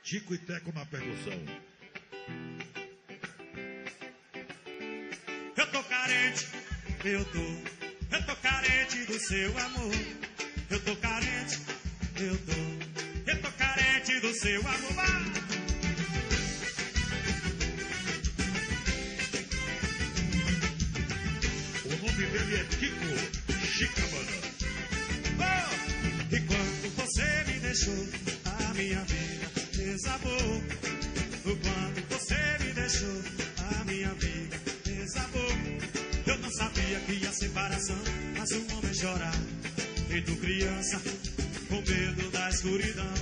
Tico e Teco na percussão. Eu tô carente, eu tô carente do seu amor. Eu tô carente, eu tô carente do seu amor. O nome dele é Tico Chicabana. Oh! E quando você me deixou, a minha vida desabou. Quando você me deixou, a minha vida desabou. Eu não sabia que a separação faz um homem chorar, feito criança, com medo da escuridão.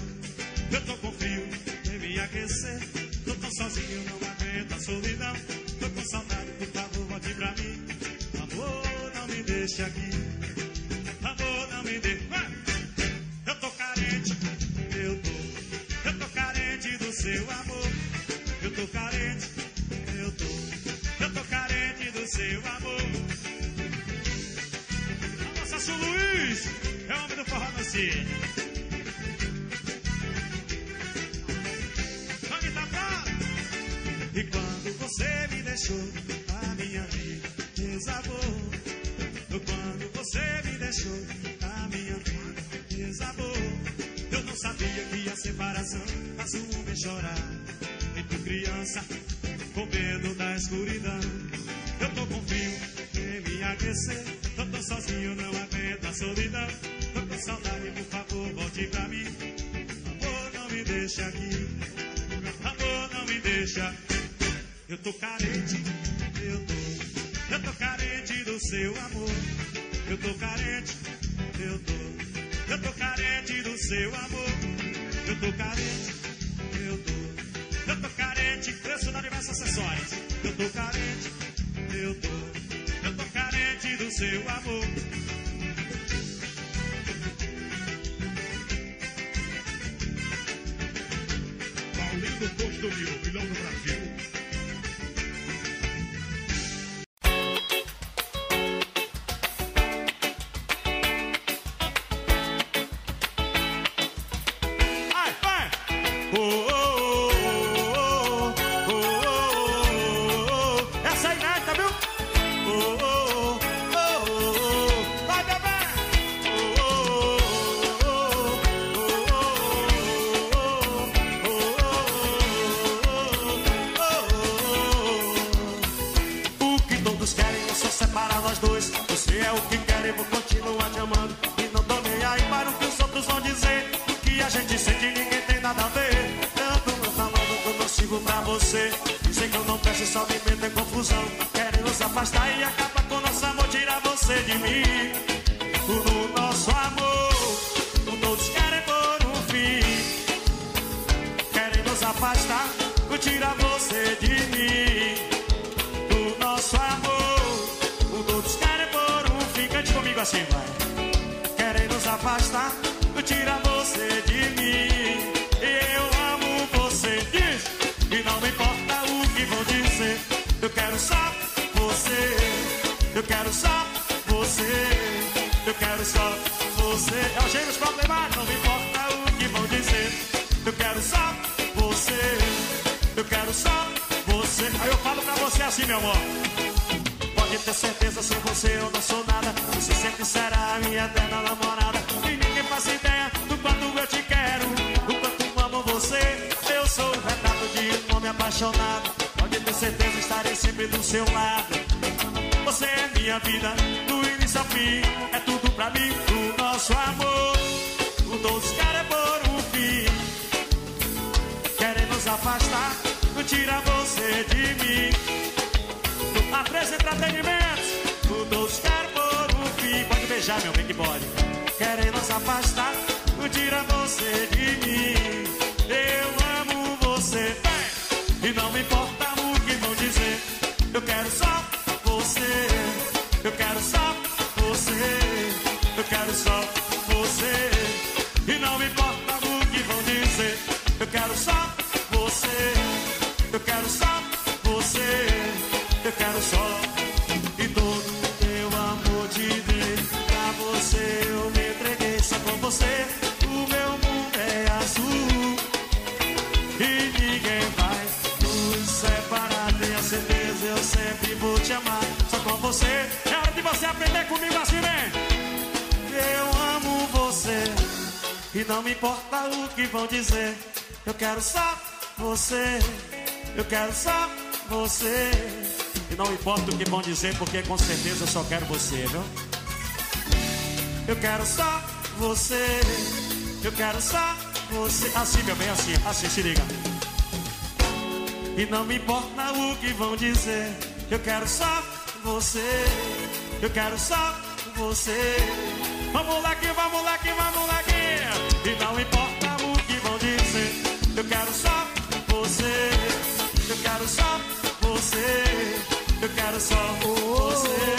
Eu tô com frio em me aquecer, tô tão sozinho, não aguento a solidão. Tô com saudade, por favor, volte pra mim. Amor, não me deixe aqui. Amor, não me deixe. Eu tô carente, eu tô carente do seu amor. Eu tô carente, eu tô carente do seu amor. A nossa Su Luiz é o homem do forró na cena. Vamos tá pronto. E quando você me deixou, a minha vida desabou. Quando você me deixou, a minha vida desabou. Eu não sabia que a separação faz um homem chorar, feito criança, com medo da escuridão. Eu tô com frio em me aquecer, tô tão sozinho, não aguento a solidão. Tô com saudade, por favor, volte pra mim. Amor, não me deixa aqui. Amor, não me deixa. Eu tô carente, eu tô carente do seu amor. Eu tô carente, eu tô carente do seu amor. Eu tô carente, eu tô carente, preço da diversos acessórios. Eu tô carente, eu tô carente do seu amor. Paulinho do Posto Mil, milhão do Brasil. Só me meter em confusão, querem nos afastar e acabar com nosso amor, tirar você de mim. No nosso amor, todos querem pôr um fim. Querem nos afastar, tirar você de mim. No nosso amor, todos querem pôr um fim. Cante comigo assim, vai. Querem nos afastar, tirar você de mim. Eu amo você, diz, e não me importa o que vão dizer. Eu quero só você, eu quero só você, eu quero só você. É o gêmeos problemáticos, não me importa o que vão dizer. Eu quero só você, eu quero só você. Aí eu falo pra você assim, meu amor. Pode ter certeza, sem você eu não sou nada. Você sempre será a minha eterna namorada. E ninguém faz ideia do quanto eu te quero, do quanto amo você. Eu sou o retrato de um homem apaixonado. Pode ter certeza, estarei sempre do seu lado. Você é minha vida, do início ao fim. É tudo pra mim, o nosso amor. O doce quer pôr um fim. Querem nos afastar, não tira você de mim. A 3 Entretenimentos, o doce quer pôr um fim. Pode beijar, meu bem, que pode. Querem nos afastar, não tira você de mim. Eu amo você, e não me importa o que vão dizer. Eu quero só você, eu quero só você, eu quero só você, e não me importa o que vão dizer. Eu quero só você, eu quero só você, eu quero só. E todo meu amor te dei pra você, eu me entreguei só com você. O meu mundo é azul. e ninguém vai nos separar. Tenha certeza, eu sempre vou te amar. Só com você, é hora de você aprender comigo assim, né? Eu amo você e não me importa o que vão dizer. Eu quero só você, eu quero só você. E não importa o que vão dizer, porque com certeza eu só quero você, viu? Eu quero só você, eu quero só você. Assim, meu bem, assim, se liga. E não me importa o que vão dizer. Eu quero só você, eu quero só você. Vamos lá que, vamos lá que, vamos lá que. E não importa o que vão dizer. Eu quero só você, eu quero só você, eu quero só você.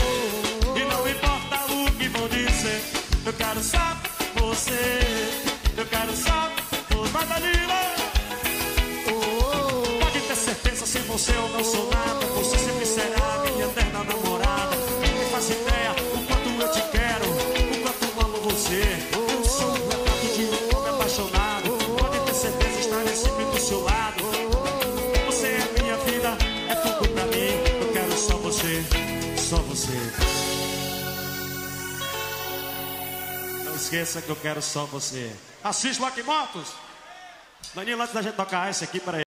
E não importa o que vão dizer. Eu quero só você, eu quero só você. Vai, Danilo! Pode ter certeza, sem você eu não sou nada. Você sempre será minha eterna namorada. Nem faz ideia o quanto eu te quero, o quanto eu amo você. Eu sou um retrato de um homem apaixonado. Pode ter certeza, estarei sempre do seu lado. Você é minha vida, é tudo pra mim. Eu quero só você, só você. Não esqueça que eu quero só você. Assiste Rock Motos. Danilo, antes da gente tocar esse aqui, peraí.